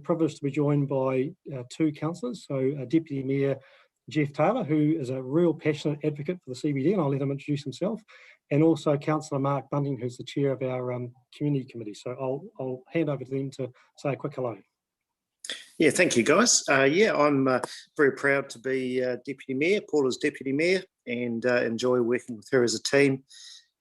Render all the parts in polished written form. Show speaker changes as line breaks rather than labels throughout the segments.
Privileged to be joined by two councillors, so Deputy Mayor Geoff Taylor, who is a real passionate advocate for the CBD, and I'll let him introduce himself, and also Councillor Mark Bunting, who's the chair of our community committee. So I'll hand over to them to say a quick hello.
Yeah, thank you, guys. I'm very proud to be Deputy Mayor, Paula's Deputy Mayor, and enjoy working with her as a team.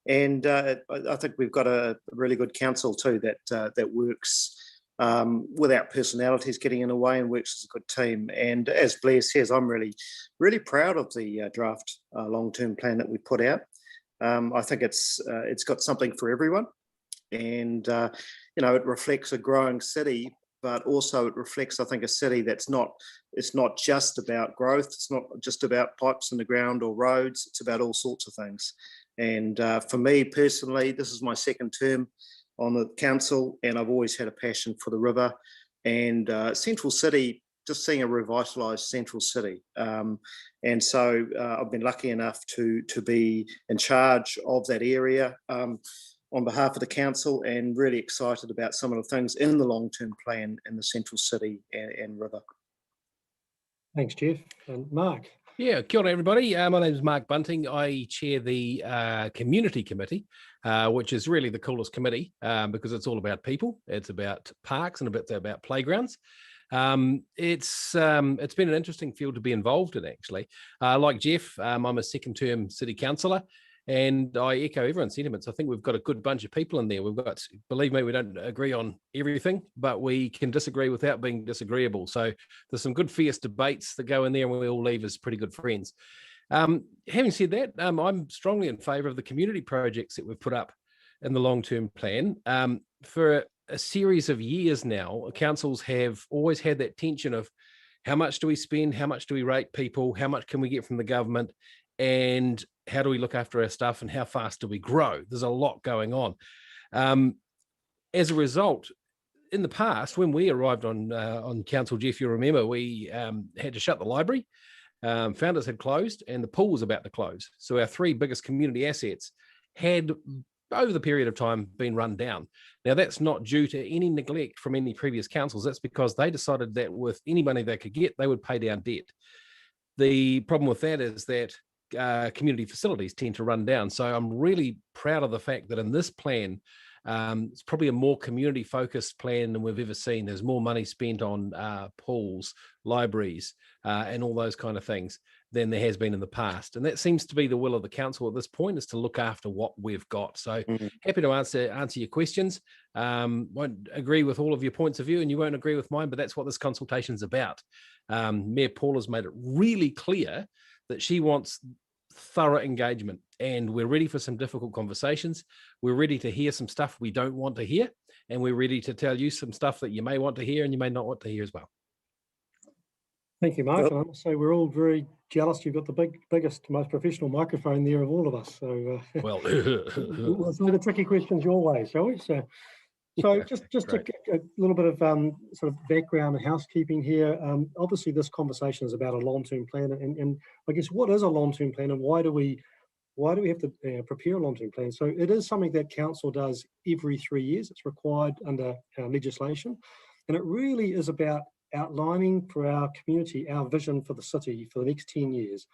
And I think we've got a really good council too that works without personalities getting in the way and works as a good team. And as Blair says, I'm really proud of the draft long-term plan that we put out. I think it's got something for everyone, and it reflects a growing city, but also it reflects, I think, a city it's not just about growth. It's not just about pipes in the ground or roads. It's about all sorts of things. And for me personally, this is my second term on the council, and I've always had a passion for the river and Central City, just seeing a revitalised Central City. And so I've been lucky enough to be in charge of that area on behalf of the council, and really excited about some of the things in the long-term plan in the Central City and river.
Thanks, Geoff. And Mark.
Yeah, kia ora everybody. My name is Mark Bunting. I chair the community committee, which is really the coolest committee because it's all about people. It's about parks and about playgrounds. It's been an interesting field to be involved in, actually. Like Geoff, I'm a second term city councillor, and I echo everyone's sentiments. I think we've got a good bunch of people in there. We've got, believe me, we don't agree on everything, but we can disagree without being disagreeable. So there's some good fierce debates that go in there, and we all leave as pretty good friends. Having said that, I'm strongly in favour of the community projects that we've put up in the long-term plan. For a series of years now, councils have always had that tension of how much do we spend, how much do we rate people, how much can we get from the government, and how do we look after our stuff, and how fast do we grow? There's a lot going on. As a result, in the past, when we arrived on council, Geoff, you'll remember, we had to shut the library. Founders had closed, and the pool was about to close. So our three biggest community assets had, over the period of time, been run down. Now, that's not due to any neglect from any previous councils. That's because they decided that with any money they could get, they would pay down debt. The problem with that is that community facilities tend to run down. So I'm really proud of the fact that in this plan, it's probably a more community focused plan than we've ever seen. There's more money spent on pools, libraries, and all those kind of things than there has been in the past. And that seems to be the will of the council at this point, is to look after what we've got. So happy to answer your questions. Won't agree with all of your points of view, and you won't agree with mine, but that's what this consultation is about. Mayor Paula's made it really clear that she wants thorough engagement, and we're ready for some difficult conversations. We're ready to hear some stuff we don't want to hear, and we're ready to tell you some stuff that you may want to hear and you may not want to hear as well.
Thank you, Mark. And I must say we're all very jealous. You've got the biggest, most professional microphone there of all of us. So
well,
we'll see the tricky questions your way, shall we? So just a little bit of sort of background and housekeeping here. Obviously, this conversation is about a long-term plan, and I guess what is a long-term plan, and why do we have to prepare a long-term plan? So it is something that council does every 3 years. It's required under legislation, and it really is about outlining for our community our vision for the city for the next 10 years.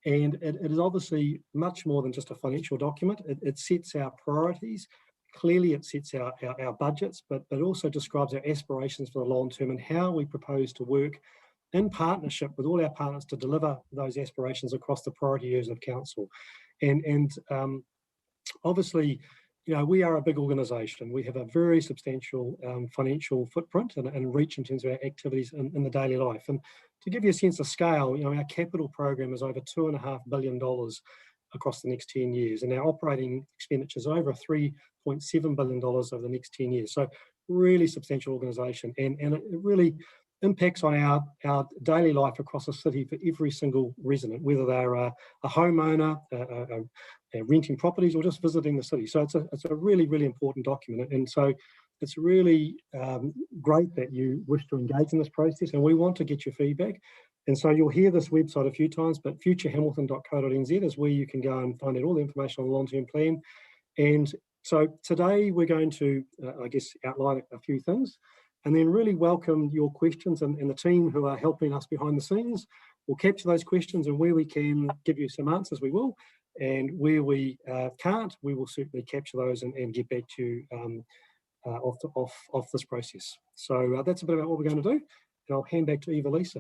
And it is obviously much more than just a financial document. It sets our priorities. Clearly, it sets our budgets, but it also describes our aspirations for the long term and how we propose to work in partnership with all our partners to deliver those aspirations across the priority areas of council. And obviously, we are a big organisation. We have a very substantial financial footprint and reach in terms of our activities in the daily life. And to give you a sense of scale, our capital program is over $2.5 billion across the next 10 years, and our operating expenditures are over $3.7 billion over the next 10 years. So really substantial organisation, and it really impacts on our daily life across the city for every single resident, whether they're a homeowner, renting properties, or just visiting the city. So it's a really, really important document. And so it's really great that you wish to engage in this process, and we want to get your feedback. And so you'll hear this website a few times, but futurehamilton.co.nz is where you can go and find out all the information on the long-term plan. And so today we're going to, I guess, outline a few things. and then really welcome your questions, and the team who are helping us behind the scenes will capture those questions, and where we can give you some answers, we will, and where we can't, we will certainly capture those and get back to you off this process. So that's a bit about what we're going to do, and I'll hand back to Eeva-Lisa.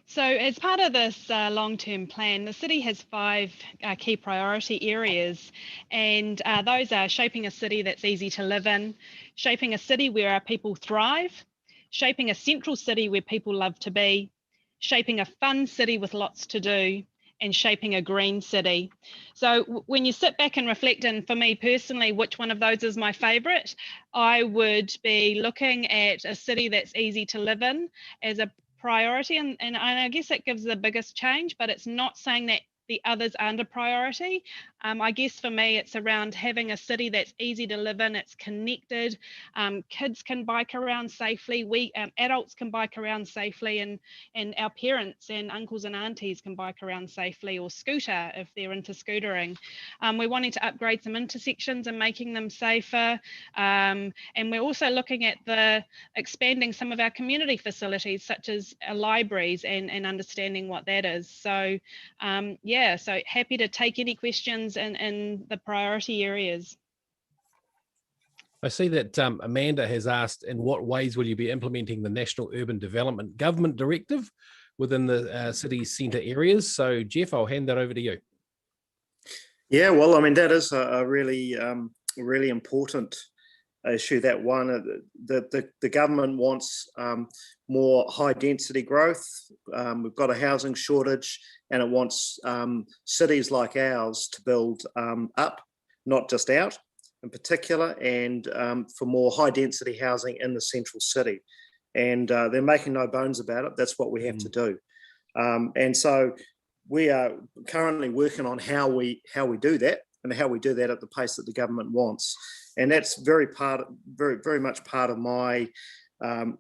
So as part of this long-term plan, the city has 5 key priority areas, and those are shaping a city that's easy to live in, shaping a city where our people thrive, shaping a central city where people love to be, shaping a fun city with lots to do, and shaping a green city. So when you sit back and reflect, and for me personally, which one of those is my favourite, I would be looking at a city that's easy to live in as a priority, and I guess that gives the biggest change, but it's not saying that the others aren't a priority. I guess for me, it's around having a city that's easy to live in, it's connected, kids can bike around safely, we adults can bike around safely, and our parents and uncles and aunties can bike around safely, or scooter if they're into scootering. We're wanting to upgrade some intersections and making them safer, and we're also looking at expanding some of our community facilities, such as libraries, and understanding what that is. So yeah, so happy to take any questions in the priority areas.
I see that Amanda has asked, in what ways will you be implementing the National Urban Development Government Directive within the city's centre areas? So Geoff, I'll hand that over to you.
Yeah, well, I mean, that is a really, really important issue. That one, the government wants more high density growth. We've got a housing shortage, and it wants cities like ours to build up, not just out in particular, and for more high density housing in the central city. And they're making no bones about it. That's what we have to do. And so we are currently working on how we do that, and how we do that at the pace that the government wants. And that's very much part of my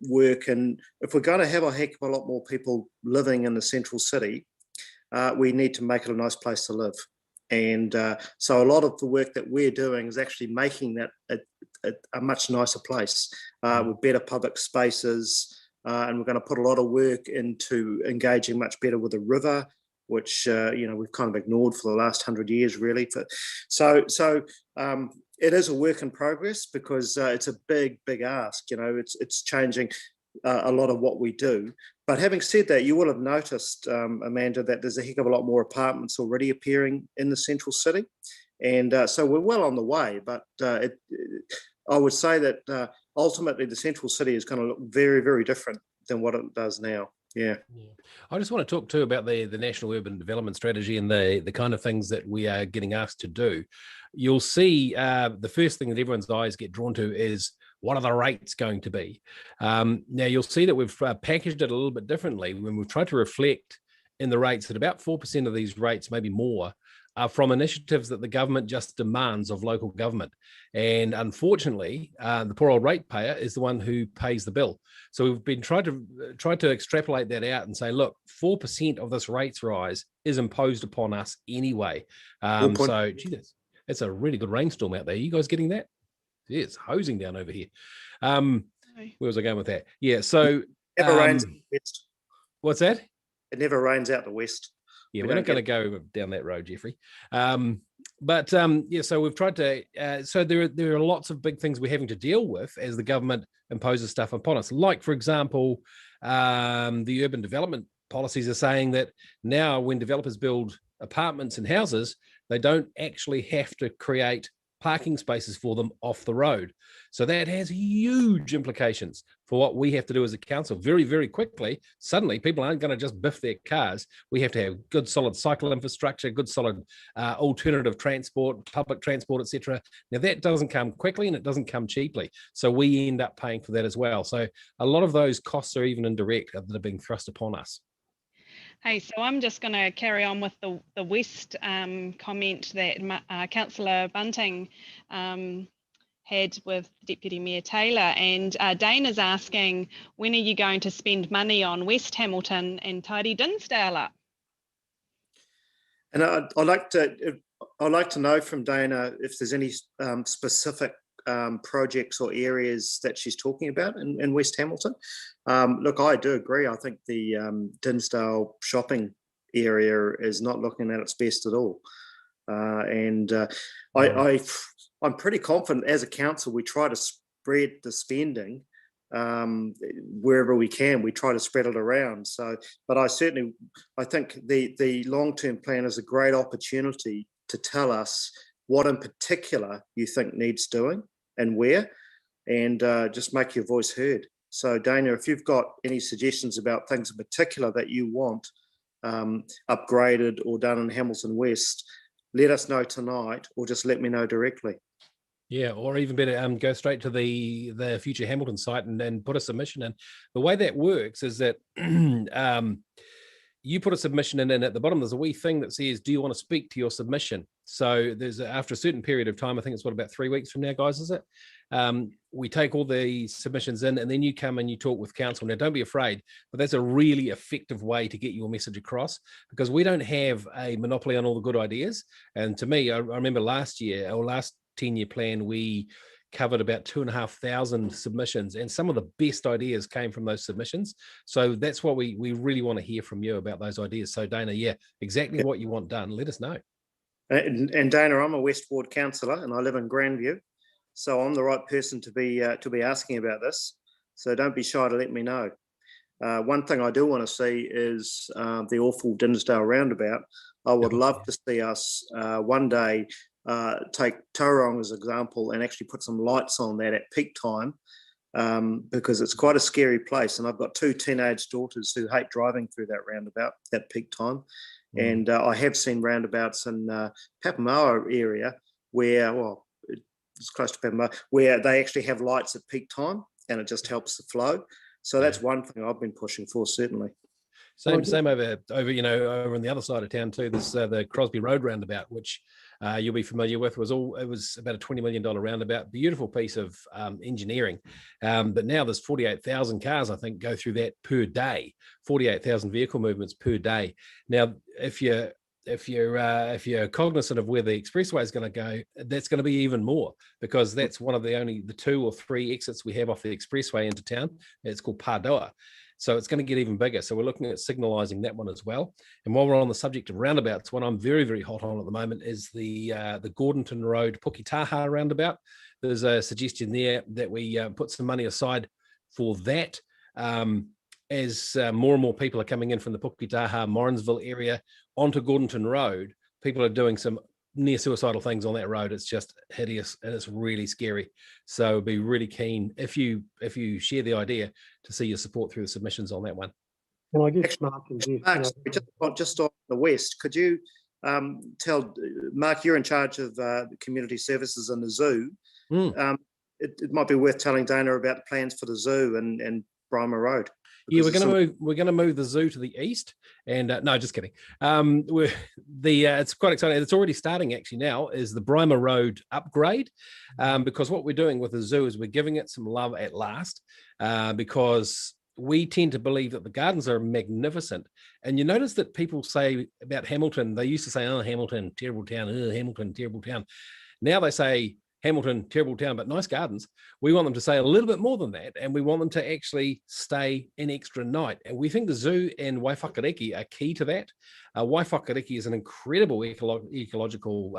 work. And if we're going to have a heck of a lot more people living in the central city, we need to make it a nice place to live. And so a lot of the work that we're doing is actually making that a much nicer place with better public spaces. And we're going to put a lot of work into engaging much better with the river, which we've kind of ignored for the last 100 years, really. So it is a work in progress, because it's a big ask. It's changing a lot of what we do. But having said that, you will have noticed, Amanda, that there's a heck of a lot more apartments already appearing in the central city, and so we're well on the way. But I would say that ultimately the central city is going to look very, very different than what it does now. Yeah.
I just want to talk too about the National Urban Development Strategy and the kind of things that we are getting asked to do. You'll see the first thing that everyone's eyes get drawn to is, what are the rates going to be? Now you'll see that we've packaged it a little bit differently when we've tried to reflect in the rates that about 4% of these rates, maybe more, are from initiatives that the government just demands of local government. And unfortunately, the poor old ratepayer is the one who pays the bill. So we've been trying to extrapolate that out and say, look, 4% of this rates rise is imposed upon us anyway. So, gee, it's a really good rainstorm out there. You guys getting that? Yeah, it's hosing down over here. Where was I going with that? Yeah, so...
It never rains out the west.
What's that?
It never rains out the west.
Yeah, we're not going to go down that road, Jeffrey. Yeah, so we've tried to... so there are lots of big things we're having to deal with as the government imposes stuff upon us. Like, for example, the urban development policies are saying that now when developers build apartments and houses, they don't actually have to create parking spaces for them off the road. So that has huge implications for what we have to do as a council. Very, very quickly, suddenly people aren't going to just biff their cars. We have to have good, solid cycle infrastructure, good, solid alternative transport, public transport, etc. Now that doesn't come quickly and it doesn't come cheaply. So we end up paying for that as well. So a lot of those costs are even indirect that are being thrust upon us.
Hey, so I'm just going to carry on with the West comment that Councillor Bunting had with Deputy Mayor Taylor, and Dane is asking, when are you going to spend money on West Hamilton and tidy Dinsdale up? And
I'd like to know from Dana if there's any specific projects or areas that she's talking about in West Hamilton. Look, I do agree. I think the Dinsdale shopping area is not looking at its best at all. I'm pretty confident as a council we try to spread the spending wherever we can. We try to spread it around. So, but I think the long-term plan is a great opportunity to tell us what in particular you think needs doing and where, and just make your voice heard. So Dana, if you've got any suggestions about things in particular that you want upgraded or done in Hamilton West, let us know tonight or just let me know directly.
Yeah, or even better, go straight to the Future Hamilton site and put a submission in. The way that works is that you put a submission in, and at the bottom there's a wee thing that says, do you want to speak to your submission? So there's after a certain period of time, I think it's about 3 weeks from now, guys, is it? We take all the submissions in, and then you come and you talk with council. Now, don't be afraid, but that's a really effective way to get your message across, because we don't have a monopoly on all the good ideas. And to me, I remember last 10-year plan, we covered about 2,500 submissions, and some of the best ideas came from those submissions. So that's what we really want to hear from you about those ideas. So Dana, yeah, exactly what you want done, let us know.
And Dana, I'm a West Ward councillor and I live in Grandview, so I'm the right person to be asking about this. So don't be shy to let me know. One thing I do want to see is the awful Dinsdale roundabout. I would love to see us one day take Tauranga as an example and actually put some lights on that at peak time, because it's quite a scary place, and I've got 2 teenage daughters who hate driving through that roundabout at peak time. And I have seen roundabouts in Papamoa area where, well, it's close to Papamoa, where they actually have lights at peak time, and it just helps the flow. So that's one thing I've been pushing for, certainly.
Same over over on the other side of town too. There's the Crosby Road roundabout, which you'll be familiar with. It was about a $20 million roundabout, beautiful piece of engineering. But now there's 48,000 cars, I think, go through that per day. 48,000 vehicle movements per day. Now, if you're cognizant of where the expressway is going to go, that's going to be even more, because that's one of the 2 or 3 exits we have off the expressway into town. It's called Pardoa. So it's going to get even bigger. So we're looking at signalising that one as well. And while we're on the subject of roundabouts, one I'm very, very hot on at the moment is the Gordonton Road Puketaha roundabout. There's a suggestion there that we put some money aside for that. As more and more people are coming in from the Puketaha, Morrinsville area onto Gordonton Road, people are doing some near suicidal things on that road. It's just hideous and it's really scary. So be really keen, if you share the idea, to see your support through the submissions on that one.
And I guess Mark and Geoff,
just on the west, could you tell Mark, you're in charge of community services in the zoo. It might be worth telling Dana about the plans for the zoo and Brymer Road.
Yeah, we're going to move the zoo to the east, and no, just kidding. It's quite exciting. It's already starting actually now. Is the Brymer Road upgrade? Because what we're doing with the zoo is we're giving it some love at last, because we tend to believe that the gardens are magnificent. And you notice that people say about Hamilton, they used to say, "Oh, Hamilton, terrible town. Oh, Hamilton, terrible town." Now they say, Hamilton, terrible town, but nice gardens. We want them to say a little bit more than that, and we want them to actually stay an extra night. And we think the zoo and Waiwhakareki are key to that. Waiwhakareki is an incredible ecological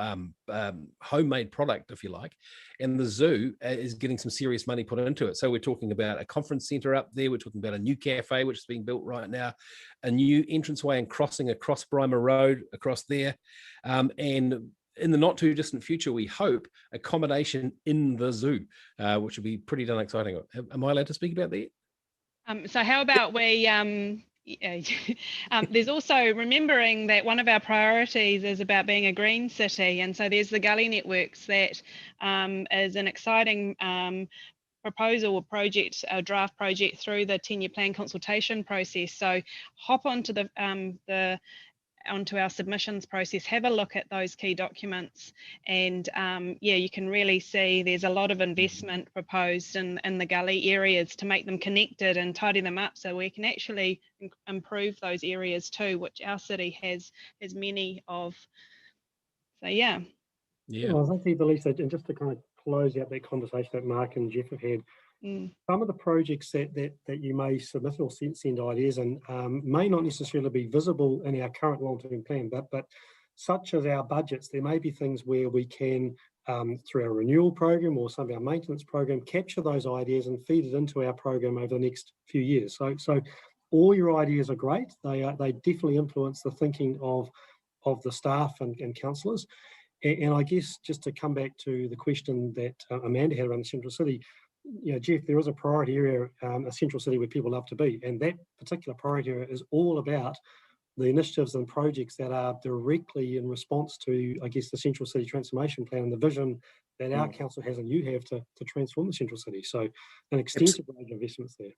homemade product, if you like, and the zoo is getting some serious money put into it. So we're talking about a conference centre up there. We're talking about a new cafe, which is being built right now, a new entranceway and crossing across Brymer Road across there, and in the not too distant future, we hope, accommodation in the zoo, which would be pretty darn exciting. Am I allowed to speak about that?
So how about we, there's also remembering that one of our priorities is about being a green city. And so there's the Gully Networks that is an exciting proposal or project, a draft project through the 10-year plan consultation process. So hop onto onto our submissions process, have a look at those key documents, and you can really see there's a lot of investment proposed in the gully areas to make them connected and tidy them up, so we can actually improve those areas too, which our city has many of. So yeah.
Well, thank you, Eeva-Lisa. And just to kind of close out that conversation that Mark and Geoff have had, some of the projects that you may submit or send ideas and may not necessarily be visible in our current long-term plan, but such as our budgets, there may be things where we can, through our renewal program or some of our maintenance program, capture those ideas and feed it into our program over the next few years. So all your ideas are great. They definitely influence the thinking of the staff and councillors. And I guess just to come back to the question that Amanda had around the central city, Geoff, there is a priority area, a central city where people love to be, and that particular priority area is all about the initiatives and projects that are directly in response to, I guess, the central city transformation plan and the vision that our council has and you have to transform the central city. So an extensive range of investments there.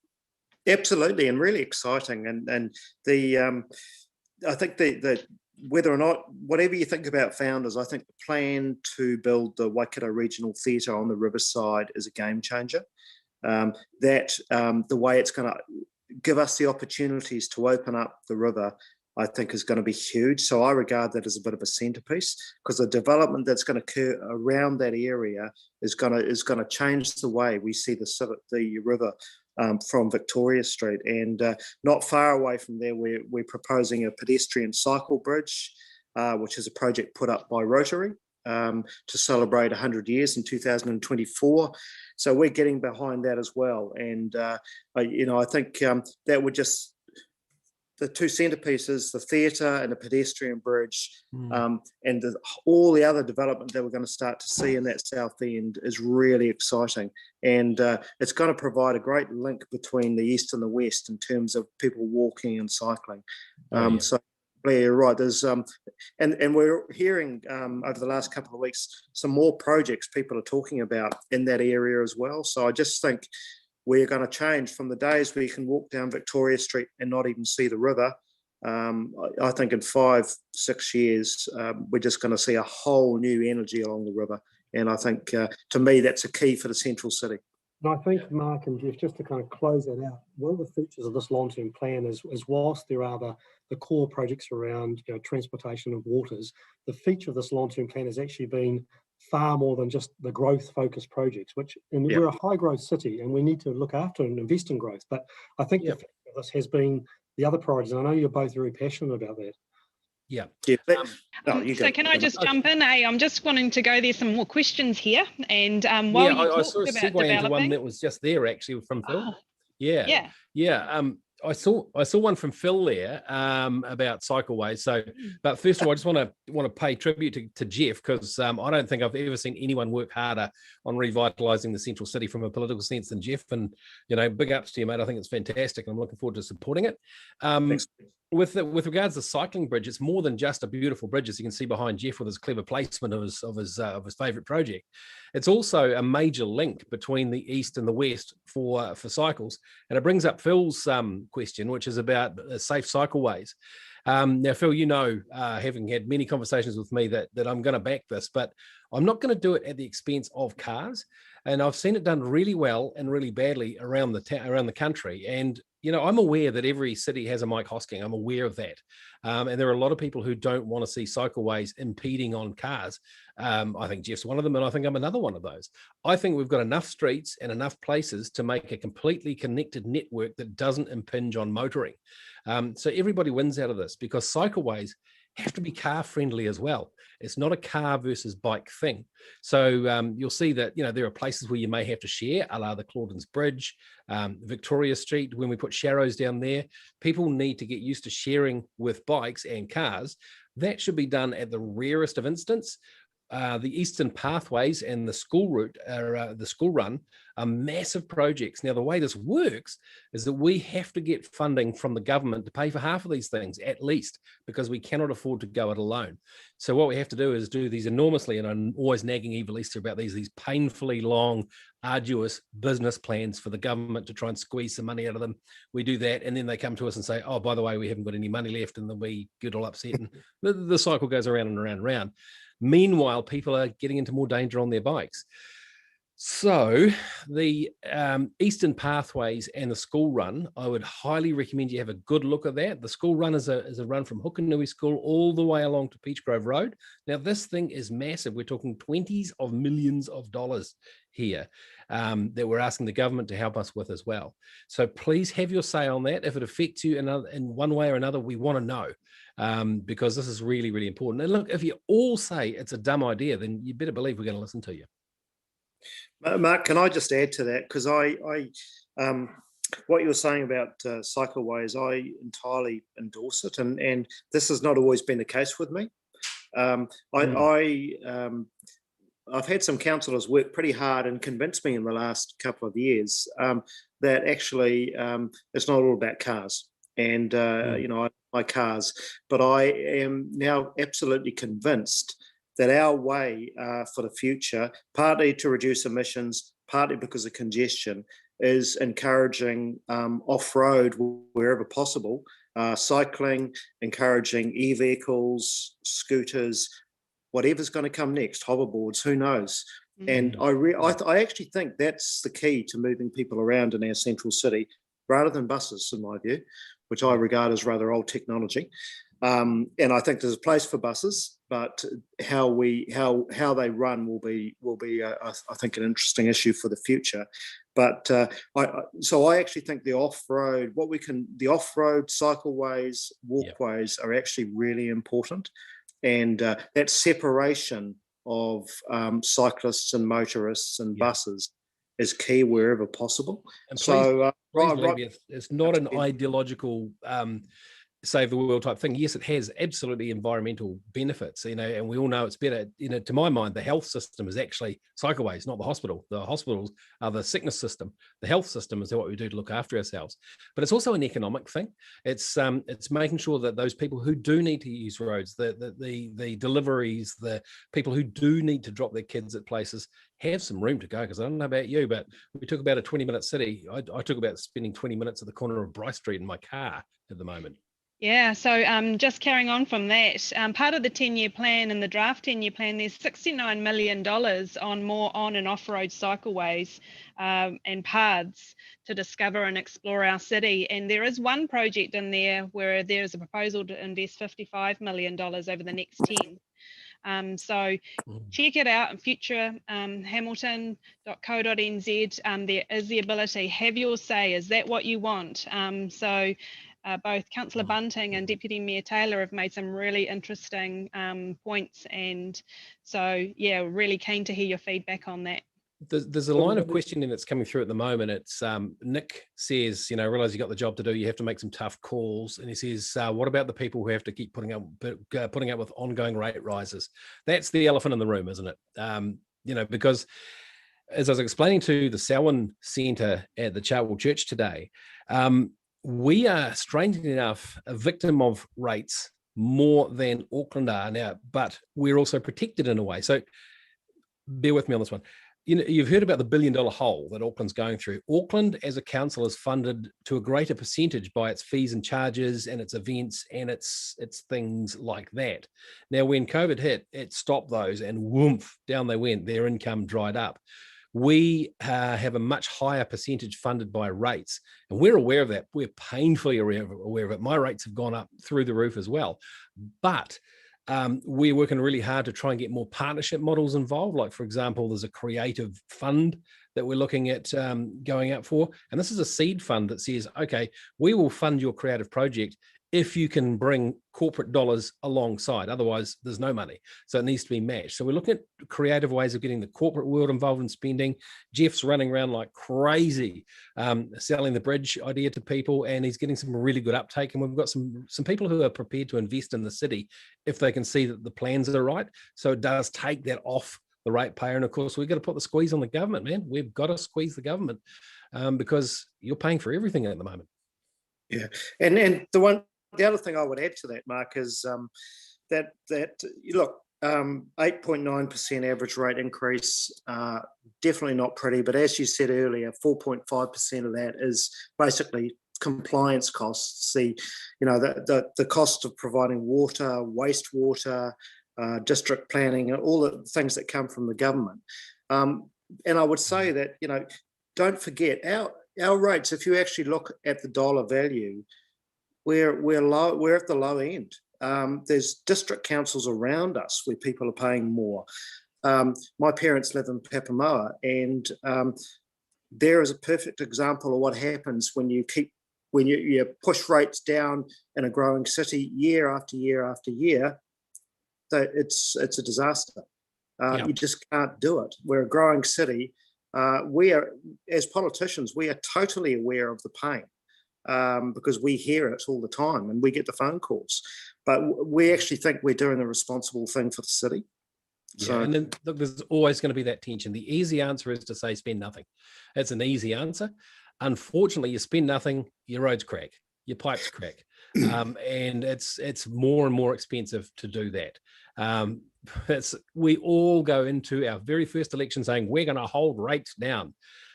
Absolutely, and really exciting. And the I think the whether or not, whatever you think about founders, I think the plan to build the Waikato Regional Theatre on the riverside is a game changer. The way it's going to give us the opportunities to open up the river, I think, is going to be huge. So I regard that as a bit of a centerpiece, because the development that's going to occur around that area is going to change the way we see the river from Victoria Street. And not far away from there, we're proposing a pedestrian cycle bridge, which is a project put up by Rotary to celebrate 100 years in 2024. So we're getting behind that as well. And I think that would just, the two centerpieces, the theatre and the pedestrian bridge, and all the other development that we're going to start to see in that south end is really exciting. And it's going to provide a great link between the east and the west in terms of people walking and cycling. So Blair, you're right. There's and we're hearing over the last couple of weeks some more projects people are talking about in that area as well. So I just think we're going to change from the days where you can walk down Victoria Street and not even see the river. I think in 5-6 years, we're just going to see a whole new energy along the river. And I think, to me, that's a key for the central city.
And I think, Mark and Geoff, just to kind of close that out, one of the features of this long-term plan is whilst there are the core projects around transportation of waters, the feature of this long-term plan has actually been far more than just the growth-focused projects, we're a high-growth city and we need to look after and invest in growth. But I think the feature of this has been the other priorities, and I know you're both very passionate about that.
Yeah.
So can I just jump in? I'm just wanting to go. There's some more questions here, and
while I sort of segue into one that was just there actually from Phil. I saw one from Phil there about cycleways. So, but first of all, I just want to pay tribute to Geoff, because I don't think I've ever seen anyone work harder on revitalising the central city from a political sense than Geoff. And big ups to you, mate. I think it's fantastic. I'm looking forward to supporting it. With regards to the cycling bridge, it's more than just a beautiful bridge, as you can see behind Geoff with his clever placement of his favourite project. It's also a major link between the east and the west for cycles, and it brings up Phil's question, which is about safe cycleways. Now, Phil, having had many conversations with me, that I'm going to back this, but I'm not going to do it at the expense of cars. And I've seen it done really well and really badly around the country. And I'm aware that every city has a Mike Hosking. I'm aware of that. And there are a lot of people who don't want to see cycleways impeding on cars. I think Geoff's one of them, and I think I'm another one of those. I think we've got enough streets and enough places to make a completely connected network that doesn't impinge on motoring. So everybody wins out of this, because cycleways have to be car friendly as well. It's not a car versus bike thing. So you'll see that, there are places where you may have to share, a la the Claudens Bridge, Victoria Street. When we put Sharrows down there, people need to get used to sharing with bikes and cars. That should be done at the rarest of instance. The Eastern Pathways and the school route, the school run, are massive projects. Now, the way this works is that we have to get funding from the government to pay for half of these things, at least, because we cannot afford to go it alone. So what we have to do is do these enormously, and I'm always nagging Eeva-Lisa about these painfully long, arduous business plans for the government to try and squeeze some money out of them. We do that, and then they come to us and say, oh, by the way, we haven't got any money left, and then we get all upset, and the cycle goes around and around and around. Meanwhile, people are getting into more danger on their bikes. So the Eastern Pathways and the school run, I would highly recommend you have a good look at that. The school run is a run from Hukanui School all the way along to Peach Grove Road. Now, this thing is massive. We're talking 20s of millions of dollars here that we're asking the government to help us with as well. So please have your say on that. If it affects you in one way or another, we want to know, because this is really, really important. And look, if you all say it's a dumb idea, then you better believe we're going to listen to you.
Mark, can I just add to that? Because what you were saying about cycleways, I entirely endorse it, and this has not always been the case with me. I've had some councillors work pretty hard and convince me in the last couple of years that actually it's not all about cars. And you know, I like cars, but I am now absolutely convinced that our way for the future, partly to reduce emissions, partly because of congestion, is encouraging off-road wherever possible, cycling, encouraging e-vehicles, scooters, whatever's going to come next, hoverboards, who knows? And I actually think that's the key to moving people around in our central city, rather than buses, in my view, which I regard as rather old technology. And I think there's a place for buses, but how they run will be I think an interesting issue for the future. But so I actually think the off-road cycleways, walkways are actually really important, and that separation of cyclists and motorists and buses is key wherever possible.
And please, believe it's not an ideological save the world type thing. Yes, it has absolutely environmental benefits, you know, and we all know it's better. You know, to my mind, the health system is actually cycleways, not the hospital. The hospitals are the sickness system. The health system is what we do to look after ourselves. But it's also an economic thing. It's making sure that those people who do need to use roads, the deliveries, the people who do need to drop their kids at places have some room to go. Because I don't know about you, but we talk about a 20-minute city. I talk about spending 20 minutes at the corner of Bryce Street in my car at the moment.
Yeah, so just carrying on from that, part of the 10-year plan and the draft 10-year plan, there's $69 million on more on and off-road cycleways and paths to discover and explore our city. And there is one project in there where there's a proposal to invest $55 million over the next 10. So check it out in future, hamilton.co.nz. There is the ability, have your say, is that what you want? Both Councillor Bunting and Deputy Mayor Taylor have made some really interesting points, and so yeah, really keen to hear your feedback on that.
There's a line of questioning that's coming through at the moment. It's Nick says, you know, realize you got the job to do, you have to make some tough calls, and he says, what about the people who have to keep putting up with ongoing rate rises? That's the elephant in the room, isn't it? You know, because as I was explaining to the Selwyn Centre at the Chartwell Church today, we are, strangely enough, a victim of rates more than Auckland are now, but we're also protected in a way. So bear with me on this one. You know, you've heard about the $1 billion hole that Auckland's going through. Auckland as a council is funded to a greater percentage by its fees and charges and its events and its things like that. Now, when COVID hit, it stopped those, and whoomph, down they went. Their income dried up. We have a much higher percentage funded by rates, and we're aware of that. We're painfully aware of it. My rates have gone up through the roof as well, but we're working really hard to try and get more partnership models involved. Like, for example, there's a creative fund that we're looking at going out for, and this is a seed fund that says, okay, we will fund your creative project if you can bring corporate dollars alongside. Otherwise, there's no money. So it needs to be matched. So we're looking at creative ways of getting the corporate world involved in spending. Geoff's running around like crazy, selling the bridge idea to people, and he's getting some really good uptake. And we've got some people who are prepared to invest in the city if they can see that the plans are right. So it does take that off the ratepayer. And of course, we've got to put the squeeze on the government, man. We've got to squeeze the government because you're paying for everything at the moment.
Yeah, and the other thing I would add to that, Mark, is that look, 8.9% average rate increase, definitely not pretty. But as you said earlier, 4.5% of that is basically compliance costs. The cost of providing water, wastewater, district planning, and all the things that come from the government. And I would say that, don't forget our rates, if you actually look at the dollar value, we're low, we're at the low end. There's district councils around us where people are paying more. My parents live in Papamoa, and there is a perfect example of what happens when you push rates down in a growing city year after year after year. So it's a disaster. You just can't do it. We're a growing city. We are, as politicians, we are totally aware of the pain because we hear it all the time and we get the phone calls. But we actually think we're doing the responsible thing for the city.
Yeah, and then look, there's always going to be that tension. The easy answer is to say spend nothing. It's an easy answer. Unfortunately, you spend nothing, your roads crack, your pipes crack, and it's more and more expensive to do that. We all go into our very first election saying we're going to hold rates down.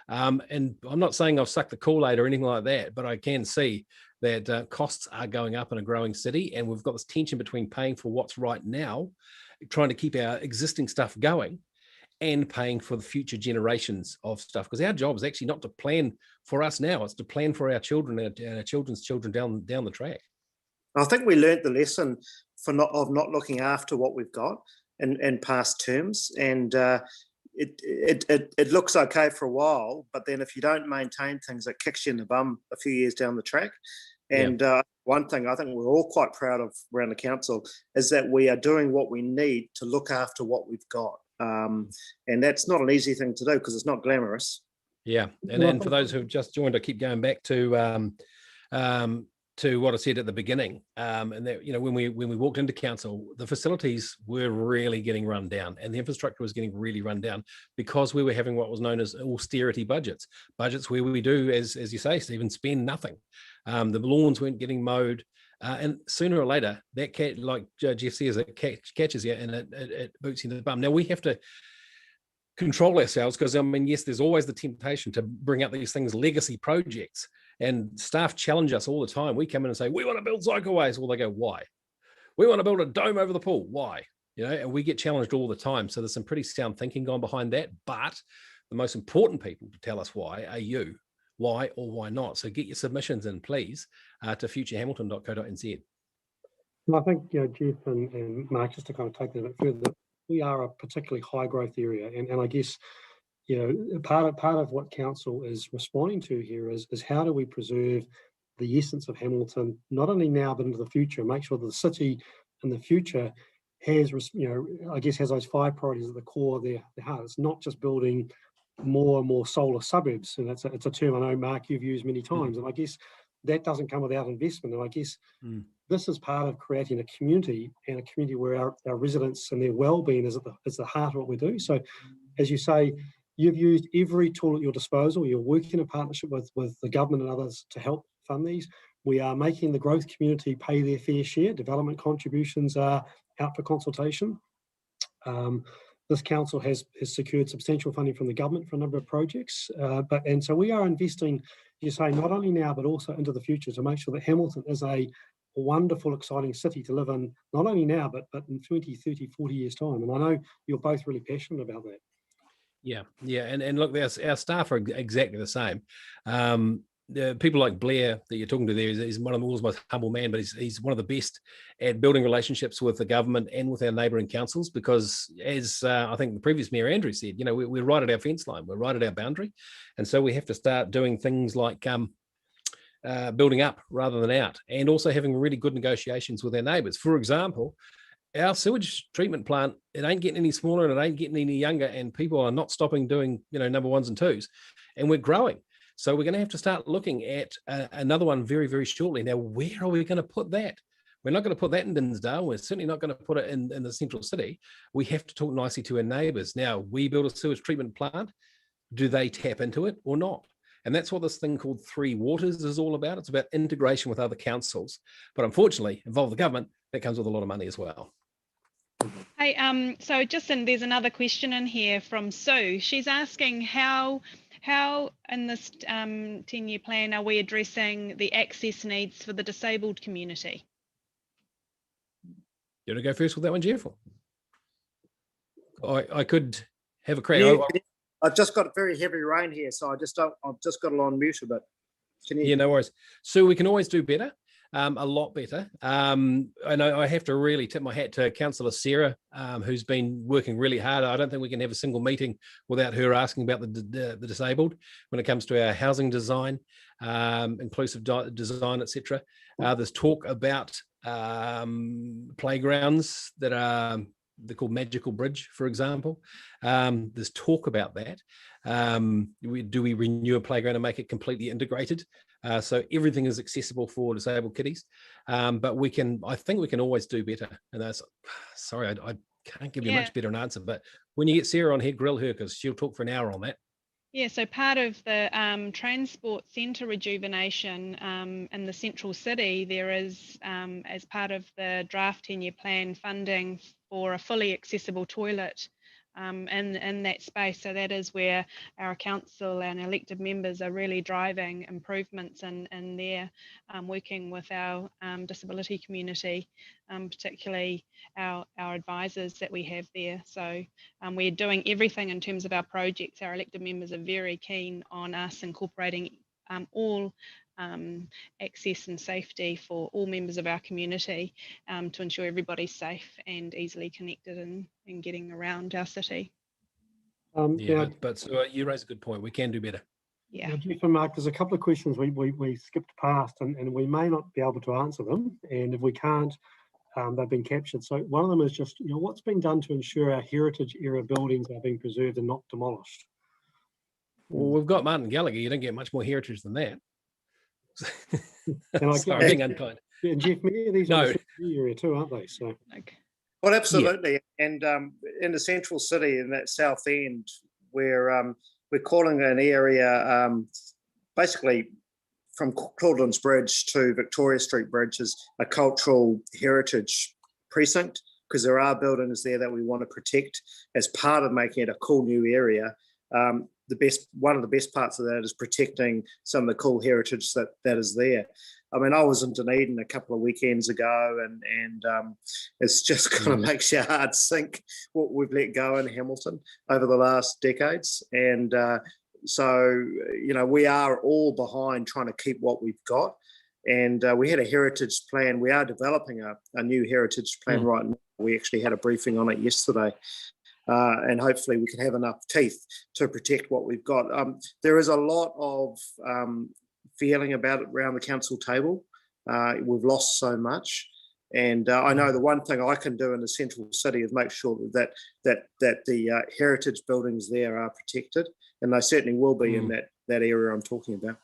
And I'm not saying I've sucked the Kool-Aid or anything like that, but I can see that costs are going up in a growing city, and we've got this tension between paying for what's right now, trying to keep our existing stuff going, and paying for the future generations of stuff. Because our job is actually not to plan for us now, it's to plan for our children and our children's children down the track.
I think we learned the lesson of not looking after what we've got in past terms, and it looks okay for a while, but then if you don't maintain things, it kicks you in the bum a few years down the track. And one thing I think we're all quite proud of around the council is that we are doing what we need to look after what we've got. And that's not an easy thing to do because it's not glamorous.
Yeah, and for those who've just joined, I keep going back to what I said at the beginning, and that when we walked into council, the facilities were really getting run down, and the infrastructure was getting really run down because we were having what was known as austerity budgets where we do, as you say, Stephen, spend nothing. The lawns weren't getting mowed, and sooner or later, that cat, like Geoff says, it catches you and it boots you in the bum. Now we have to control ourselves because, yes, there's always the temptation to bring up these things, legacy projects, and staff challenge us all the time. We come in and say, we want to build cycleways. Well, they go, why? We want to build a dome over the pool. Why? And we get challenged all the time. So there's some pretty sound thinking gone behind that. But the most important people to tell us why are you. Why or why not? So get your submissions in, please, to futurehamilton.co.nz.
I think, Geoff and Mark, just to kind of take that a bit further, we are a particularly high growth area. And I guess, part of what council is responding to here is how do we preserve the essence of Hamilton, not only now, but into the future, make sure that the city in the future has, has those 5 priorities at the core of their heart. It's not just building more and more solar suburbs. And it's a term I know, Mark, you've used many times. And I guess that doesn't come without investment. And I guess this is part of creating a community, and a community where our residents and their well-being is at the heart of what we do. So, as you say, you've used every tool at your disposal. You're working in partnership with the government and others to help fund these. We are making the growth community pay their fair share. Development contributions are out for consultation. This council has secured substantial funding from the government for a number of projects. And so we are investing, you say, not only now, but also into the future to make sure that Hamilton is a wonderful, exciting city to live in, not only now, but in 20, 30, 40 years' time. And I know you're both really passionate about that.
Yeah. And look, our staff are exactly the same. People like Blair that you're talking to there, he's one of the world's most humble man, but he's one of the best at building relationships with the government and with our neighbouring councils, because as I think the previous Mayor Andrew said, we're right at our fence line, we're right at our boundary. And so we have to start doing things like building up rather than out, and also having really good negotiations with our neighbours. For example, our sewage treatment plant, it ain't getting any smaller and it ain't getting any younger, and people are not stopping doing, number 1s and 2s, and we're growing. So we're going to have to start looking at another one very, very shortly. Now, where are we going to put that? We're not going to put that in Dinsdale. We're certainly not going to put it in the central city. We have to talk nicely to our neighbours. Now, we build a sewage treatment plant. Do they tap into it or not? And that's what this thing called Three Waters is all about. It's about integration with other councils. But unfortunately, involve the government, that comes with a lot of money as well.
Hey, so there's another question in here from Sue. She's asking how in this 10-year plan are we addressing the access needs for the disabled community?
You want to go first with that one, Geoff? I could have a crack.
Yeah, I've just got very heavy rain here, so I've just got it on mute a bit. Can you?
Yeah, no worries. So we can always do better, a lot better. And I have to really tip my hat to Councillor Sarah, who's been working really hard. I don't think we can have a single meeting without her asking about the disabled when it comes to our housing design, inclusive design, etc. There's talk about playgrounds that are they're called Magical Bridge, for example. There's talk about that. Do we renew a playground and make it completely integrated so everything is accessible for disabled kiddies? But I think we can always do better. And that's, sorry, I can't give you much better an answer. But when you get Sarah on here, grill her, because she'll talk for an hour on that.
Yeah, so part of the transport centre rejuvenation in the central city, there is, as part of the draft 10-year plan, funding for a fully accessible toilet in that space. So that is where our council and elected members are really driving improvements in there, working with our disability community, particularly our advisors that we have there. So we're doing everything in terms of our projects. Our elected members are very keen on us incorporating all access and safety for all members of our community to ensure everybody's safe and easily connected and getting around our city.
But you raise a good point. We can do better.
Yeah.
Now, Geoff and Mark, there's a couple of questions we skipped past, and we may not be able to answer them. And if we can't, they've been captured. So one of them is just, what's being done to ensure our heritage era buildings are being preserved and not demolished?
Well, we've got Martin Gallagher. You don't get much more heritage than that.
And
Sorry, being unkind.
And Geoff, many of these are in the area too, aren't they? So.
Okay.
Well, absolutely. Yeah. And in the central city, in that south end, we're calling an area basically from Claudelands Bridge to Victoria Street Bridge is a cultural heritage precinct, because there are buildings there that we want to protect as part of making it a cool new area. One of the best parts of that is protecting some of the cool heritage that is there. I mean, I was in Dunedin a couple of weekends ago, and it's just kind of makes your heart sink what we've let go in Hamilton over the last decades. And so, we are all behind trying to keep what we've got. And we had a heritage plan. We are developing a new heritage plan right now. We actually had a briefing on it yesterday. And hopefully we can have enough teeth to protect what we've got. There is a lot of feeling about it around the council table. We've lost so much. And I know the one thing I can do in the central city is make sure that the heritage buildings there are protected. And they certainly will be in that area I'm talking about.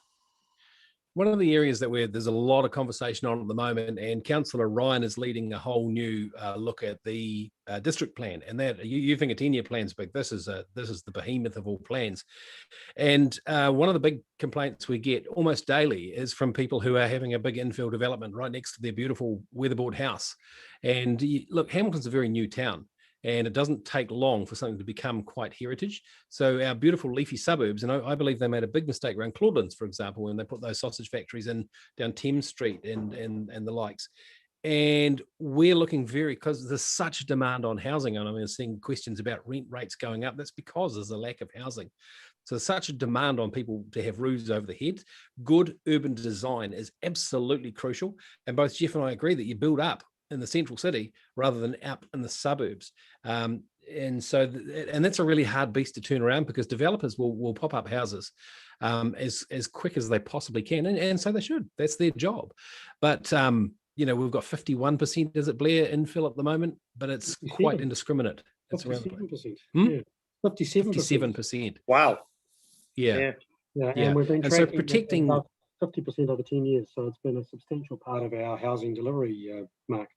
One of the areas that there's a lot of conversation on at the moment, and Councillor Ryan is leading a whole new look at the district plan. And that you think a 10-year plan's big. This is the behemoth of all plans. And one of the big complaints we get almost daily is from people who are having a big infill development right next to their beautiful weatherboard house. And look, Hamilton's a very new town, and it doesn't take long for something to become quite heritage. So our beautiful leafy suburbs, and I believe they made a big mistake around Claudelands, for example, when they put those sausage factories in down Thames Street and the likes. And we're looking because there's such a demand on housing, and I'm seeing questions about rent rates going up. That's because there's a lack of housing. So there's such a demand on people to have roofs over their heads. Good urban design is absolutely crucial. And both Geoff and I agree that you build up in the central city rather than out in the suburbs. And that's a really hard beast to turn around, because developers will pop up houses as quick as they possibly can. And so they should. That's their job. But, we've got 51%, is it Blair, infill at the moment, but it's 57. Quite indiscriminate. It's around
57%.
Yeah.
57%.
Wow.
Yeah.
And we've been tracking
so protecting
50% over 10 years. So it's been a substantial part of our housing delivery, Mark.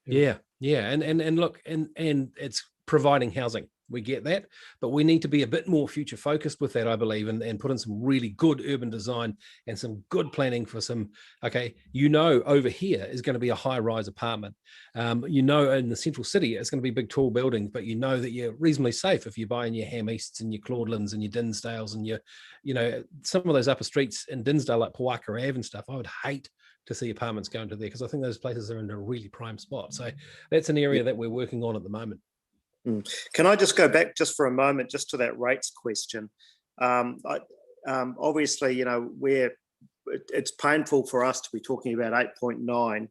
Yeah. And look, and it's providing housing. We get that, but we need to be a bit more future focused with that, I believe, and put in some really good urban design and some good planning for some, over here is going to be a high rise apartment. In the central city, it's going to be big, tall buildings, but that you're reasonably safe if you're buying your Ham Easts and your Claudelands and your Dinsdales and some of those upper streets in Dinsdale, like Powaka Ave and stuff. I would hate to see apartments go into there, because I think those places are in a really prime spot. So that's an area that we're working on at the moment.
Can I just go back just for a moment, just to that rates question? Obviously, you know, it's painful for us to be talking about 8.9,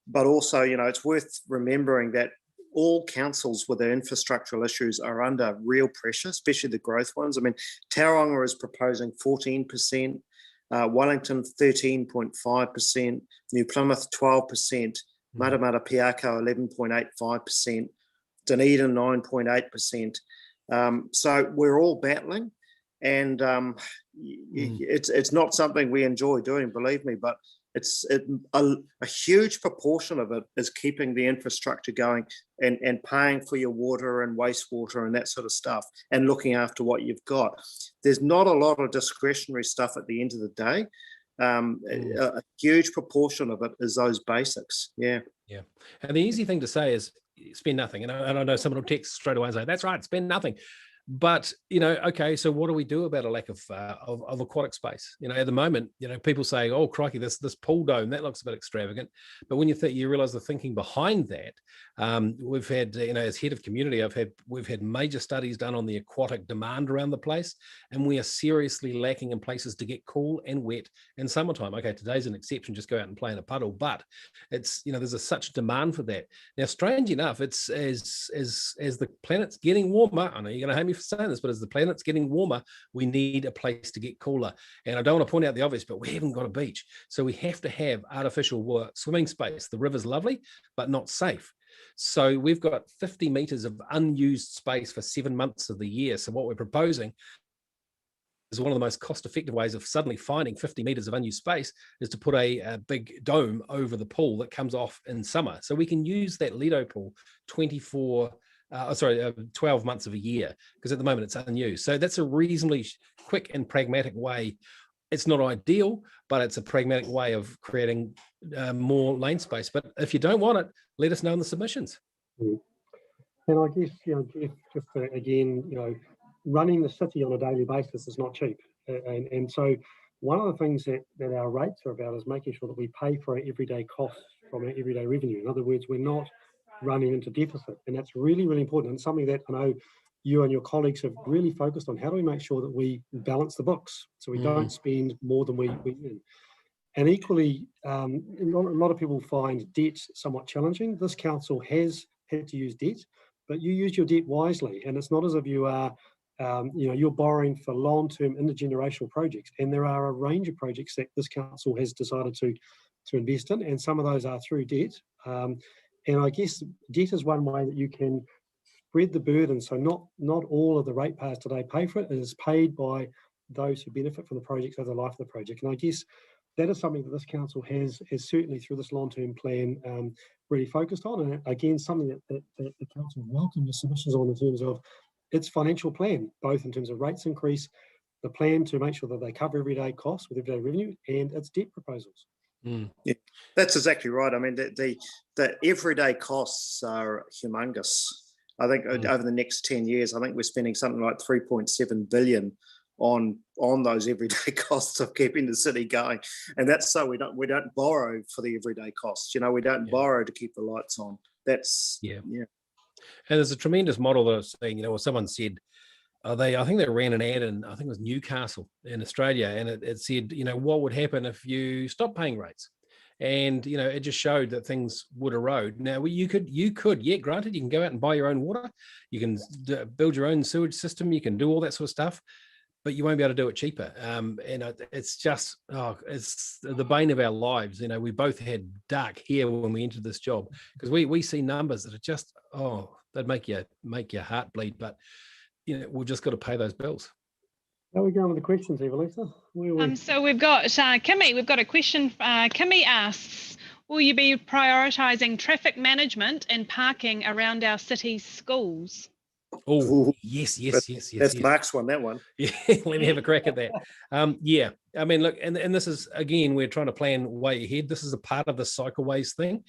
but also, you know, it's worth remembering that all councils with their infrastructural issues are under real pressure, especially the growth ones. I mean, Tauranga is proposing 14%, Wellington 13.5%, New Plymouth 12%, Matamata Piako 11.85%, Dunedin 9.8%. So we're all battling, and it's not something we enjoy doing, believe me, but a huge proportion of it is keeping the infrastructure going and paying for your water and wastewater and that sort of stuff, and looking after what you've got. There's not a lot of discretionary stuff at the end of the day. A huge proportion of it is those basics. Yeah.
And the easy thing to say is spend nothing. And I know someone will text straight away and say, that's right, spend nothing. But, you know, okay, so what do we do about a lack of aquatic space? You know, at the moment, you know, people say, oh, crikey, this pool dome, that looks a bit extravagant. But when you realize the thinking behind that, we've had, you know, as head of community, we've had major studies done on the aquatic demand around the place, and we are seriously lacking in places to get cool and wet in summertime. Okay, today's an exception, just go out and play in a puddle, but it's, you know, there's such demand for that. Now, strange enough, it's as the planet's getting warmer, I know you're going to hate me for saying this, but as the planet's getting warmer, we need a place to get cooler. And I don't want to point out the obvious, but we haven't got a beach. So we have to have artificial swimming space. The river's lovely, but not safe. So we've got 50 meters of unused space for 7 months of the year. So what we're proposing is one of the most cost-effective ways of suddenly finding 50 meters of unused space is to put a big dome over the pool that comes off in summer. So we can use that Lido pool 12 months of a year, because at the moment it's unused. So that's a reasonably quick and pragmatic way. It's not ideal, but it's a pragmatic way of creating more lane space. But if you don't want it, let us know in the submissions.
And I guess, you know, Geoff, just again, you know, running the city on a daily basis is not cheap. And so one of the things that our rates are about is making sure that we pay for our everyday costs from our everyday revenue. In other words, we're not running into deficit, and that's really, really important, and something that I know you and your colleagues have really focused on. How do we make sure that we balance the books so we don't spend more than we earn? And equally, a lot of people find debt somewhat challenging. This council has had to use debt, but you use your debt wisely, and it's not as if you are you know, you're borrowing for long-term intergenerational projects, and there are a range of projects that this council has decided to invest in, and some of those are through debt. And I guess debt is one way that you can spread the burden. So not all of the ratepayers today pay for it. It is paid by those who benefit from the projects over the life of the project. And I guess that is something that this council has certainly through this long-term plan really focused on. And again, something that the council welcomed the submissions on in terms of its financial plan, both in terms of rates increase, the plan to make sure that they cover everyday costs with everyday revenue, and its debt proposals.
Yeah, that's exactly right. I mean, the everyday costs are humongous. I think over the next 10 years, I think we're spending something like 3.7 billion on those everyday costs of keeping the city going, and that's so we don't borrow for the everyday costs. You know, we don't borrow to keep the lights on. That's And
there's a tremendous model that I've seen. You know, someone said. I think they ran an ad in, I think it was Newcastle in Australia, and it said, you know, what would happen if you stopped paying rates? And, you know, it just showed that things would erode. Now, you could, yeah, granted, you can go out and buy your own water, you can build your own sewage system, you can do all that sort of stuff, but you won't be able to do it cheaper. And it's just, it's the bane of our lives. You know, we both had dark hair when we entered this job, because we see numbers that are just, they'd make your heart bleed, but you know, we've just got to pay those bills.
How are we going with the questions, Eeva-Lisa?
So we've got Kimmy. We've got a question. Kimmy asks, will you be prioritising traffic management and parking around our city's schools?
Oh, yes.
That's Mark's one, that one.
Yeah, let me have a crack at that. Yeah, I mean, look, and this is, again, we're trying to plan way ahead. This is a part of the cycleways thing.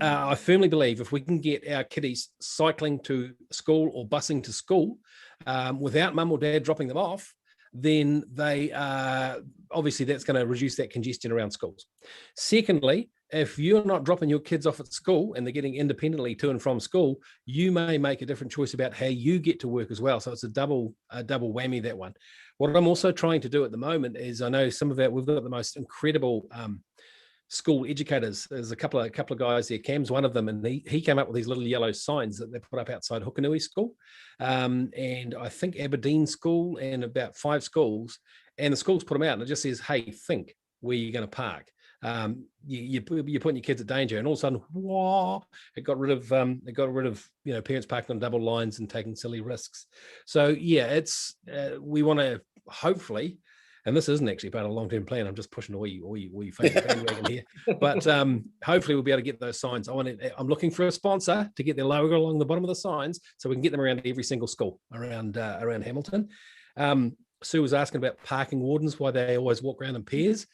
I firmly believe if we can get our kiddies cycling to school or busing to school without mum or dad dropping them off, then they obviously that's going to reduce that congestion around schools. Secondly, if you're not dropping your kids off at school and they're getting independently to and from school, you may make a different choice about how you get to work as well. So it's a double whammy, that one. What I'm also trying to do at the moment is, I know some of that, we've got the most incredible school educators. There's a couple of guys there. Cam's one of them, and he came up with these little yellow signs that they put up outside Hukanui School, and I think Aberdeen School, and about 5 schools, and the schools put them out, and it just says, "Hey, think where you're going to park. You're putting your kids at danger." And all of a sudden, whoa, it got rid of parents parking on double lines and taking silly risks. So yeah, it's we want to hopefully. And this isn't actually part of a long-term plan. I'm just pushing a wee bandwagon here. But hopefully we'll be able to get those signs. I'm looking for a sponsor to get their logo along the bottom of the signs so we can get them around every single school around Hamilton. Sue was asking about parking wardens, why they always walk around in pairs.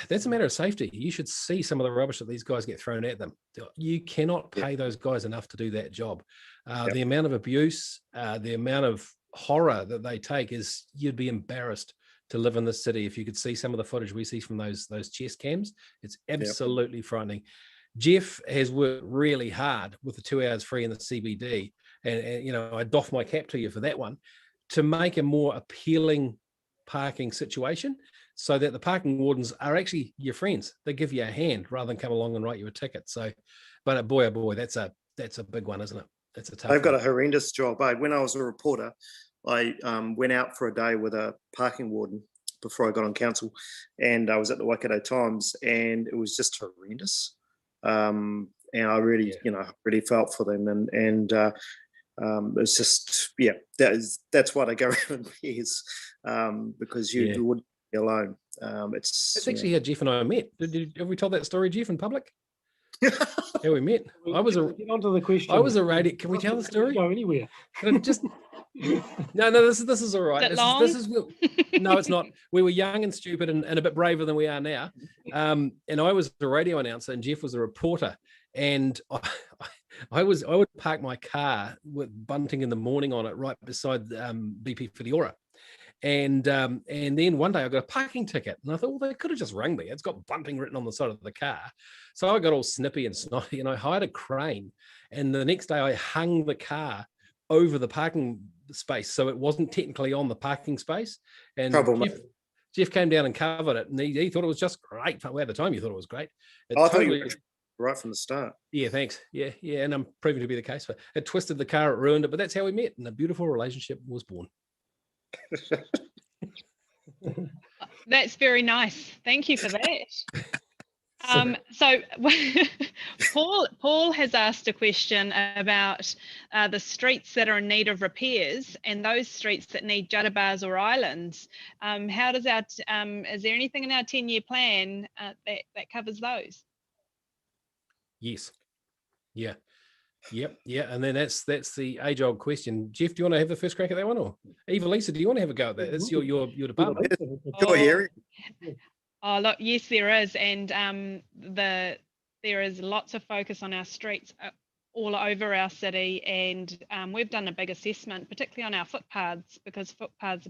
That's a matter of safety. You should see some of the rubbish that these guys get thrown at them. You cannot pay those guys enough to do that job. The amount of abuse, the amount of horror that they take is, you'd be embarrassed to live in this city if you could see some of the footage we see from those chest cams. It's absolutely frightening. Geoff has worked really hard with the 2 hours free in the CBD, and I doff my cap to you for that one, to make a more appealing parking situation so that the parking wardens are actually your friends. They give you a hand rather than come along and write you a ticket. So, but boy, oh boy, that's a big one, isn't it? That's a tough
They've got
one.
a horrendous job. When I was a reporter, I went out for a day with a parking warden before I got on council, and I was at the Waikato Times, and it was just horrendous. And I really, really felt for them, and it's just, that's why they go around in pairs, because you wouldn't be alone. It's
actually how Geoff and I met. Have we told that story, Geoff, in public? How we met?
Get onto the question.
I was a radio. Can we tell the story?
Go anywhere.
Just no. This is all right. This is no, it's not. We were young and stupid and a bit braver than we are now. And I was a radio announcer, and Geoff was a reporter. And I would park my car with Bunting in the morning on it, right beside BP Whitiora. And then one day I got a parking ticket, and I thought, well, they could have just rung me. It's got Bunting written on the side of the car. So I got all snippy and snotty, and I hired a crane. And the next day I hung the car over the parking space, so it wasn't technically on the parking space. And Geoff came down and covered it, and he thought it was just great. Well, at the time, you thought it was great.
I thought you were right from the start. Yeah,
thanks. Yeah, and I'm proving to be the case. For it twisted the car, it ruined it, but that's how we met, and a beautiful relationship was born.
That's very nice. Thank you for that. So Paul has asked a question about the streets that are in need of repairs and those streets that need jutta bars or islands. How does is there anything in our 10-year plan that covers those?
Yes. Yeah. Yep. Yeah. And then that's the age-old question. Geoff, do you want to have the first crack at that one, or Eeva-Lisa, do you want to have a go at that? It's your department.
Oh, look, yes, there is, and there is lots of focus on our streets all over our city, and we've done a big assessment, particularly on our footpaths, because footpaths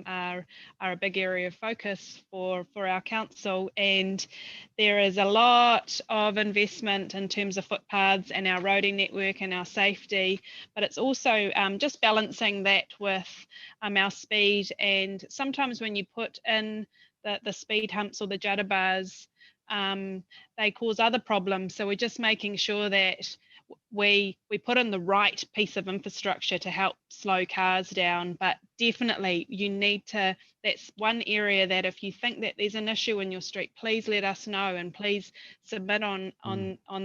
are a big area of focus for our council, and there is a lot of investment in terms of footpaths and our roading network and our safety, but it's also just balancing that with our speed. And sometimes when you put in the speed humps or the jutta bars, they cause other problems, so we're just making sure that we put in the right piece of infrastructure to help slow cars down. But definitely you need to, that's one area that if you think that there's an issue in your street, please let us know, and please submit on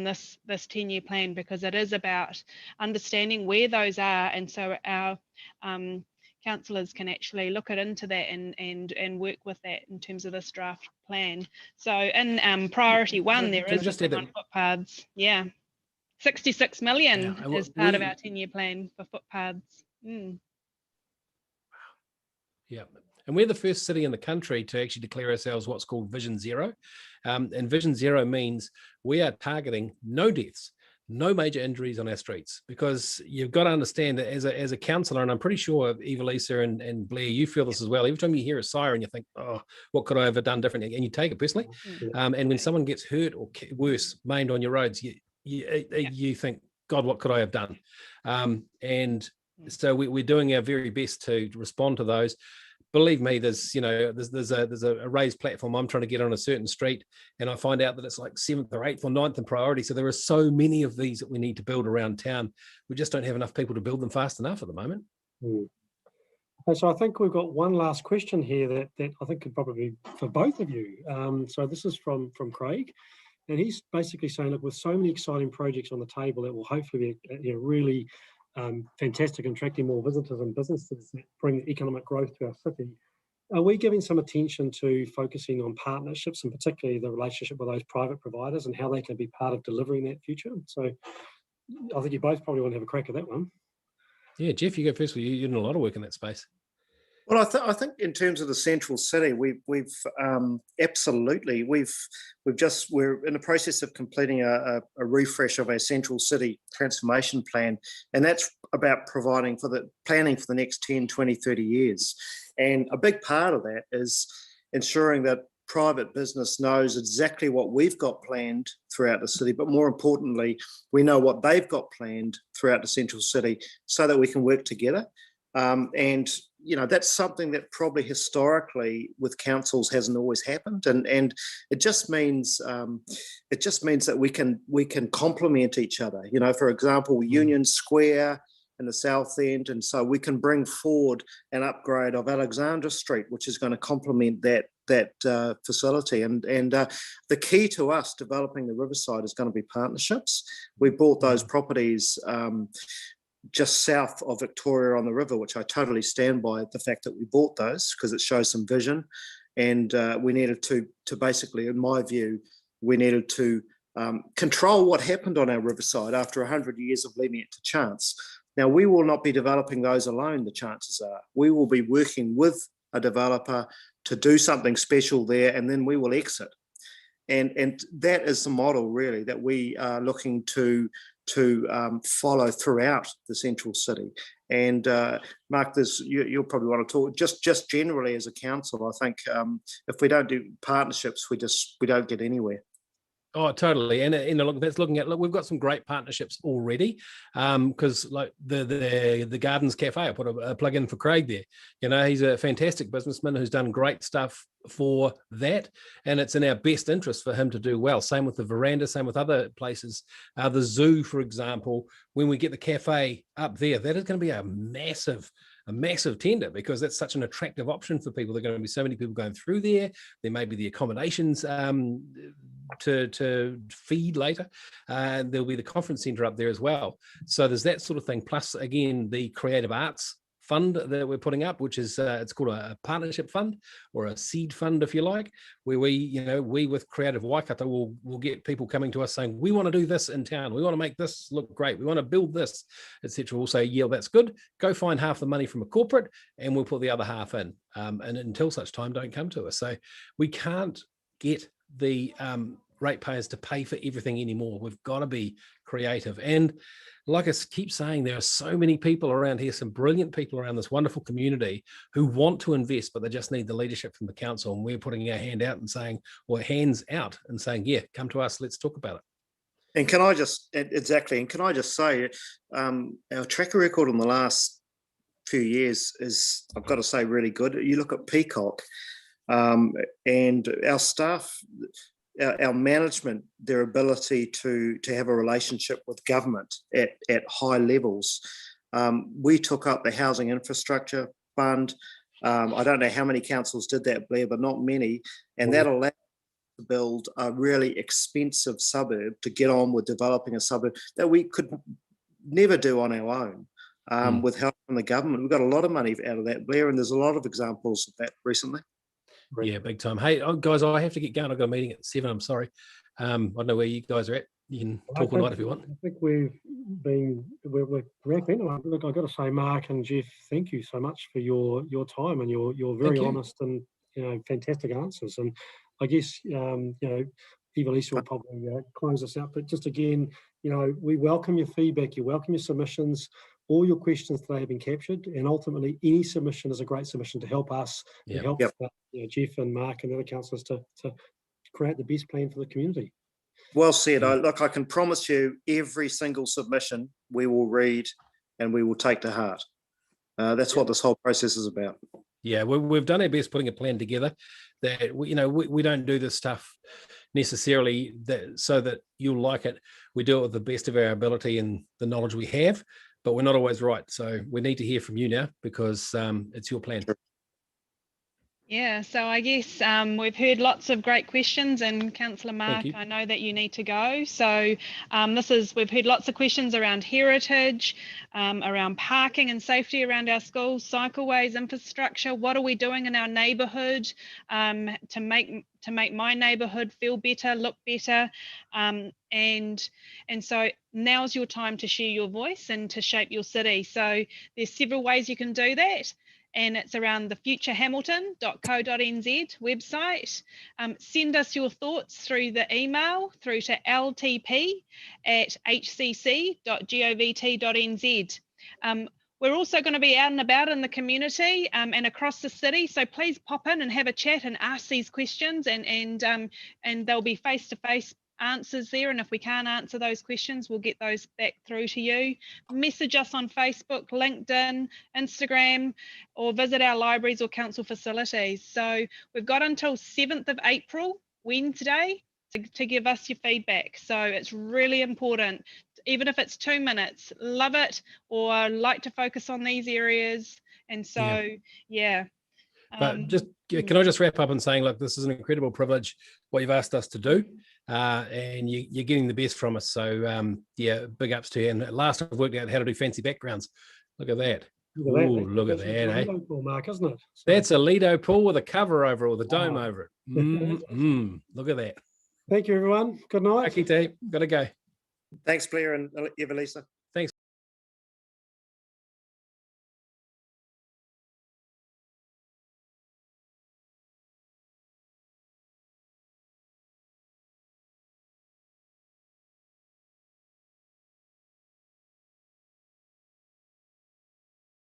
this 10-year plan, because it is about understanding where those are, and so our councillors can actually look into that and work with that in terms of this draft plan. So in priority 1, there is just on footpaths. 66 million is part of our 10-year plan for footpaths.
Yeah, and we're the first city in the country to actually declare ourselves what's called Vision Zero. And Vision Zero means we are targeting no deaths. no major injuries on our streets, because you've got to understand that as a councillor, and I'm pretty sure Eeva-Lisa and Blair, you feel this as well. Every time you hear a siren, you think, oh, what could I have done differently? And you take it personally. And when someone gets hurt or worse, maimed on your roads, you think, God, what could I have done? And so we're doing our very best to respond to those. Believe me, there's a raised platform I'm trying to get on a certain street, and I find out that it's like 7th or 8th or 9th in priority. So there are so many of these that we need to build around town. We just don't have enough people to build them fast enough at the moment.
Okay, so I think we've got one last question here that I think could probably be for both of you. So this is from Craig, and he's basically saying, look, with so many exciting projects on the table that will hopefully be really fantastic, attracting more visitors and businesses that bring economic growth to our city. Are we giving some attention to focusing on partnerships, and particularly the relationship with those private providers and how they can be part of delivering that future? So I think you both probably want to have a crack at that one.
Yeah, Geoff, you go first. You're doing a lot of work in that space.
Well, I think in terms of the central city, we've absolutely we're in the process of completing a refresh of our central city transformation plan, and that's about planning for the next 10, 20, 30 years. And a big part of that is ensuring that private business knows exactly what we've got planned throughout the city, but more importantly, we know what they've got planned throughout the central city so that we can work together. And that's something that probably historically with councils hasn't always happened, and it just means that we can complement each other. For example, Union Square in the south end, and so we can bring forward an upgrade of Alexandra Street, which is going to complement that facility. And the key to us developing the Riverside is going to be partnerships. We bought those properties just south of Victoria on the river, which I totally stand by the fact that we bought those, because it shows some vision. And we needed to basically, in my view, we needed to control what happened on our riverside after 100 years of leaving it to chance. Now, we will not be developing those alone, the chances are. We will be working with a developer to do something special there, and then we will exit. And that is the model, really, that we are looking to follow throughout the central city. And Mark, you'll probably want to talk just generally as a council. I think if we don't do partnerships, we don't get anywhere.
Oh, totally. And look, we've got some great partnerships already. Because like the Gardens Cafe, I put a plug in for Craig there. He's a fantastic businessman who's done great stuff for that, and it's in our best interest for him to do well. Same with the Veranda, same with other places. The zoo, for example, when we get the cafe up there, that is going to be a massive tender, because that's such an attractive option for people. There are going to be so many people going through there. There may be the accommodations to feed later. There'll be the conference centre up there as well. So there's that sort of thing. Plus, again, the creative arts fund that we're putting up, which is it's called a partnership fund, or a seed fund, if you like, where we with Creative Waikato will get people coming to us saying, we want to do this in town, we want to make this look great, we want to build this, etc. We'll say, yeah, that's good, go find half the money from a corporate and we'll put the other half in, and until such time, don't come to us. So we can't get the ratepayers to pay for everything anymore. We've got to be creative. And like I keep saying, there are so many people around here, some brilliant people around this wonderful community who want to invest, but they just need the leadership from the council. And we're putting our hand out and saying, or hands out and saying, yeah, come to us, let's talk about it.
And can I just say, our track record in the last few years is, I've got to say, really good. You look at Peacock, and our staff, our management, their ability to have a relationship with government at high levels. We took up the Housing Infrastructure Fund. I don't know how many councils did that, Blair, but not many. And that allowed us to build a really expensive suburb, to get on with developing a suburb that we could never do on our own with help from the government. We've got a lot of money out of that, Blair, and there's a lot of examples of that recently.
Yeah, big time. Hey, guys, I have to get going. I've got a meeting at 7. I'm sorry. I don't know where you guys are at. You can talk all night if you want.
I think we're wrapping. Look, I've got to say, Mark and Geoff, thank you so much for your time and your very honest and fantastic answers. And I guess Eeva-Lisa will probably close us out. But just again, you know, we welcome your feedback, you welcome your submissions. All your questions today have been captured, and ultimately any submission is a great submission to help us, to help you know, Geoff and Mark and the other councillors to create the best plan for the community.
Well said. Look, I can promise you every single submission we will read and we will take to heart. That's what this whole process is about.
Yeah, we've done our best putting a plan together. That we don't do this stuff necessarily so that you'll like it. We do it with the best of our ability and the knowledge we have, but we're not always right. So we need to hear from you now, because it's your plan.
Yeah, so I guess we've heard lots of great questions, and Councillor Mark, I know that you need to go. So we've heard lots of questions around heritage, around parking and safety around our schools, cycleways, infrastructure. What are we doing in our neighbourhood to make my neighbourhood feel better, look better? And so now's your time to share your voice and to shape your city. So there's several ways you can do that. And it's around the futurehamilton.co.nz website. Send us your thoughts through the email through to ltp@hcc.govt.nz. We're also going to be out and about in the community and across the city, so please pop in and have a chat and ask these questions, and there'll be face-to-face answers there, and if we can't answer those questions, we'll get those back through to you. Message us on Facebook, LinkedIn, Instagram, or visit our libraries or council facilities. So we've got until 7th of April, Wednesday, to give us your feedback. So it's really important, even if it's 2 minutes, love it or like to focus on these areas. And so
But can I just wrap up in saying, look, this is an incredible privilege what you've asked us to do, and you're getting the best from us. So big ups to you. And at last I've worked out how to do fancy backgrounds. Look at that. Look at that, eh?
Pool, Mark, isn't it? So,
that's a Lido pool with a cover over it, with a dome over it. Look at that.
Thank you, everyone. Good night.
Okay, team. Got to go.
Thanks, Blair and Eeva-Lisa.